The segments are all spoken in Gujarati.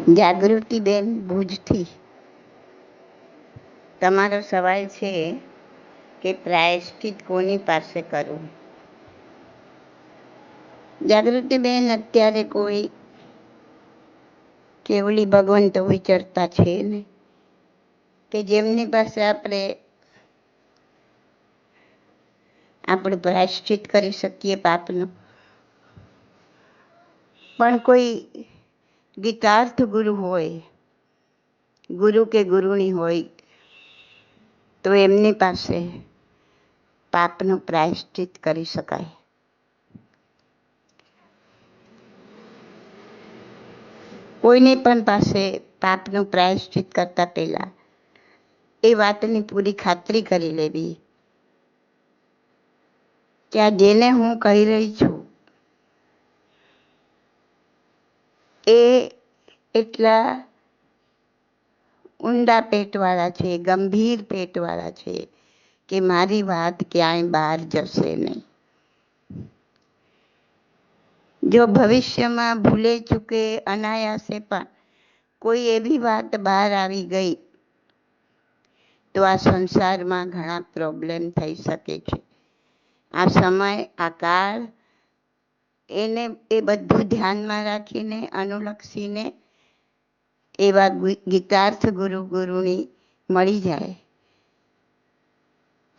જાગૃતિબેન ભુજથી તમારો સવાલ છે કે પ્રાયશ્ચિત કોની પાસે કરવું. જાગૃતિબેન, અત્યારે કોઈ કેવલી ભગવંતો વિચરતા છે ને કે જેમની પાસે આપણે પ્રાયશ્ચિત કરી શકીએ પાપનું. પણ કોઈ ગીતાર્થ ગુરુ હોય, ગુરુ કે ગુરુણી હોય, તો એમની પાસે પાપનું પ્રાયશ્ચિત કરી શકાય. કોઈની પણ પાસે પાપનું પ્રાયશ્ચિત કરતા પહેલા એ વાતની પૂરી ખાતરી કરી લેવી કે આ જેને હું કહી રહી છું એ એટલા ઊંડા પેટવાળા છે, ગંભીર પેટવાળા છે કે મારી વાત ક્યાંય બહાર જશે નહીં. જો ભવિષ્યમાં ભૂલે ચૂકે અનાયાસે પણ કોઈ એવી વાત બહાર આવી ગઈ તો આ સંસારમાં ઘણા પ્રોબ્લેમ થઈ શકે છે. આ સમય, આ કાળ, એ બધું ધ્યાનમાં રાખીને, અનુલક્ષીને એવા ગીતાર્થ ગુરુ ગુરુની મળી જાય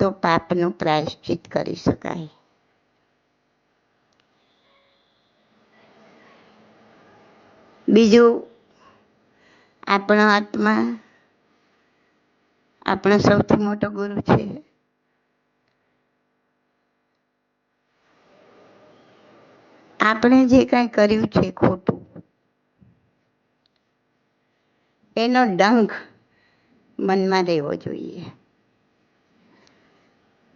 તો પાપનું પ્રાયશ્ચિત કરી શકાય. બીજું, આપણો આત્મા આપણો સૌથી મોટો ગુરુ છે. આપણે જે કાંઈ કર્યું છે ખોટું, એનો ડંખ મનમાં રહેવો જોઈએ.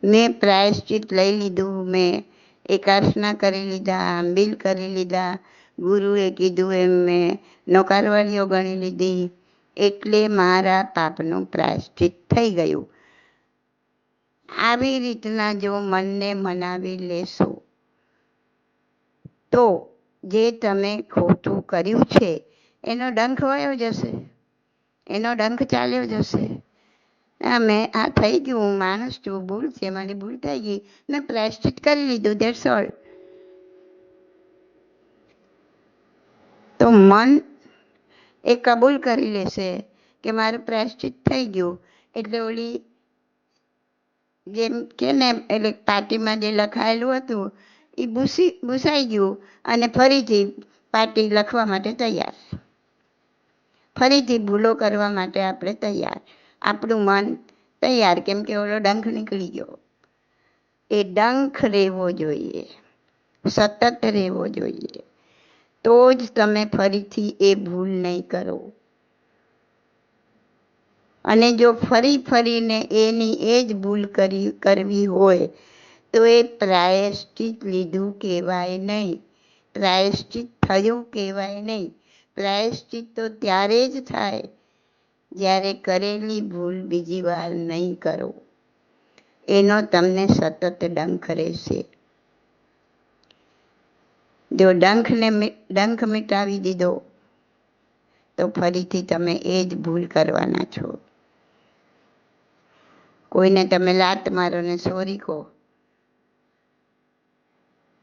મેં પ્રાયશ્ચિત લઈ લીધું, મેં એકાસના કરી લીધા, આંબીલ કરી લીધા, ગુરુએ કીધું એમ મેં નોકારવાળીઓ ગણી લીધી, એટલે મારા પાપનું પ્રાયશ્ચિત થઈ ગયું. આવી રીતના જો મનને મનાવી લેશો તો જે તમે ખોટું કર્યું છે એનો ડંખ વયો જશે, એનો ડંખ ચાલ્યો જશે. મેં આ થઈ ગયું, હું માણસ છું, ભૂલ છે, મારી ભૂલ થઈ ગઈ, મેં પ્રાયશ્ચિત કરી લીધું, ધેટ્સ ઓલ. તો મન એ કબૂલ કરી લેશે કે મારું પ્રાયશ્ચિત થઈ ગયું. એટલે ઓલી જેમ કે ને એટલે પાટીમાં જે લખાયેલું હતું એ ભૂસાઈ ગયું અને ફરીથી પાટી લખવા માટે તૈયાર, ફરીથી ભૂલો કરવા માટે આપણે તૈયાર, આપણું મન તૈયાર, કેમ કે ઓલો ડંખ નીકળી ગયો. એ ડંખ રહેવો જોઈએ, સતત રહેવો જોઈએ, તો જ તમે ફરીથી એ ભૂલ નહીં કરો. અને જો ફરીને એની એ જ ભૂલ કરવી હોય તો એ પ્રાયશ્ચિત લીધું કહેવાય નહીં, પ્રાયશ્ચિત થયું કહેવાય નહીં. પ્રાયશ્ચિત તો ત્યારે જ થાય જ્યારે કરેલી ભૂલ બીજી વાર નહીં કરો, એનો તમને સતત ડંખ રહેશે. જો ડંખ મિટાવી દીધો તો ફરીથી તમે એ જ ભૂલ કરવાના છો. કોઈને તમે લાત મારો ને સોરી કહો,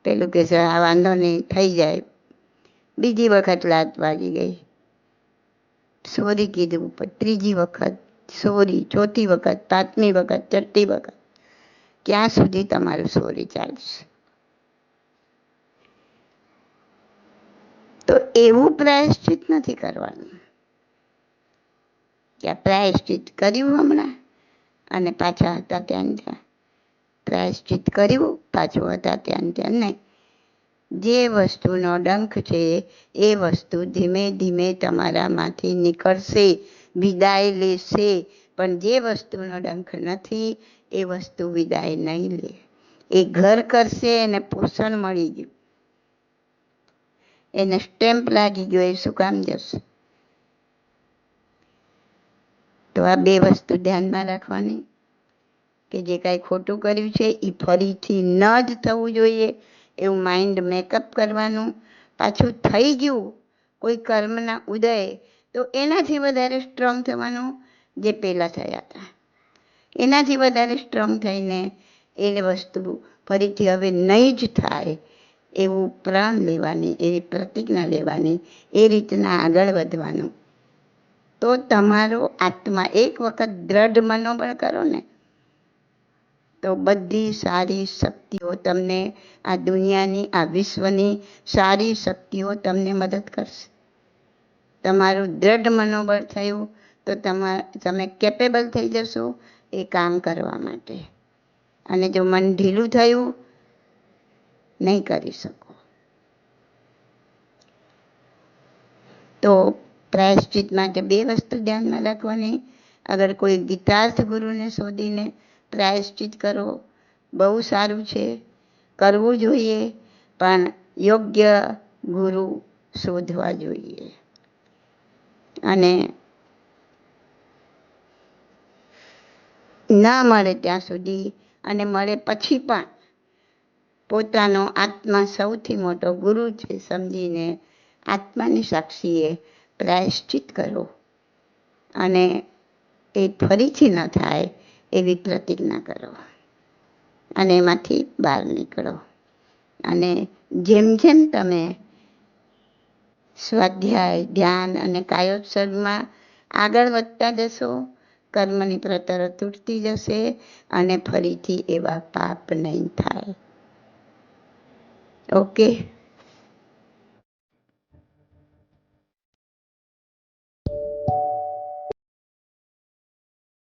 પેલું કે આ વાંધો નહીં થઈ જાય, બીજી વખત લાત વાગી ગઈ, સોરી કીધું, પણ ત્રીજી વખત સોરી, ચોથી વખત, પાંચમી વખત, છઠ્ઠી વખત, ક્યાં સુધી તમારું સોરી ચાલશે? તો એવું પ્રાયશ્ચિત નથી કરવાનું કે પ્રાયશ્ચિત કર્યું હમણાં અને પાછા હતા ત્યાં ત્યાં, પ્રાયશ્ચિત કર્યું પાછું હતા ત્યાં ત્યાં નહીં. જે વસ્તુનો ડંખ છે એ વસ્તુ ધીમે ધીમે તમારામાંથી નીકળશે, વિદાય લેશે. પણ જે વસ્તુનો ડંખ નથી એ વસ્તુ વિદાય નહીં લે. એ ઘર કરશે, એને પોષણ મળી ગયું, એને સ્ટેમ્પ લાગી ગયો, એ શું કામ જશે? તો આ બે વસ્તુ ધ્યાનમાં રાખવાની કે જે કાંઈ ખોટું કર્યું છે એ ફરીથી ન જ થવું જોઈએ એવું માઇન્ડ મેકઅપ કરવાનું. પાછું થઈ ગયું કોઈ કર્મના ઉદય તો એનાથી વધારે સ્ટ્રોંગ થવાનું જે પહેલાં થયા હતા, એનાથી વધારે સ્ટ્રોંગ થઈને એ વસ્તુ ફરીથી હવે નહીં જ થાય એવું પ્રણ લેવાની, એવી પ્રતિજ્ઞા લેવાની, એ રીતના આગળ વધવાનું. તો તમારો આત્મા એક વખત દ્રઢ મનોબળ કરો ને, તો બધી સારી શક્તિઓ તમને, આ દુનિયાની, આ વિશ્વની સારી શક્તિઓ તમને મદદ કરશે. તમારું દ્રઢ મનોબળ થયું તો તમે કેપેબલ થઈ જશો એ કામ કરવા માટે. અને જો મન ઢીલું થયું, નહીં કરી શકો. તો પ્રાયશ્ચિત માટે 2 વસ્તુ ધ્યાનમાં રાખવાની. અગર કોઈ ગીતાર્થ ગુરુને શોધીને પ્રાયશ્ચિત કરો, બહુ સારું છે, કરવું જોઈએ, પણ યોગ્ય ગુરુ શોધવા જોઈએ. અને ના મળે ત્યાં સુધી, અને મળે પછી પણ પોતાનો આત્મા સૌથી મોટો ગુરુ છે સમજીને આત્માની સાક્ષીએ પ્રાયશ્ચિત કરો, અને એ ફરીથી ન થાય એવી પ્રતિજ્ઞા કરો, અને એમાંથી બહાર નીકળો. અને જેમ જેમ તમે સ્વાધ્યાય, ધ્યાન અને કાયોત્સર્ગમાં આગળ વધતા જશો, કર્મની પ્રતર તૂટતી જશે અને ફરીથી એવા પાપ નહીં થાય. ઓકે.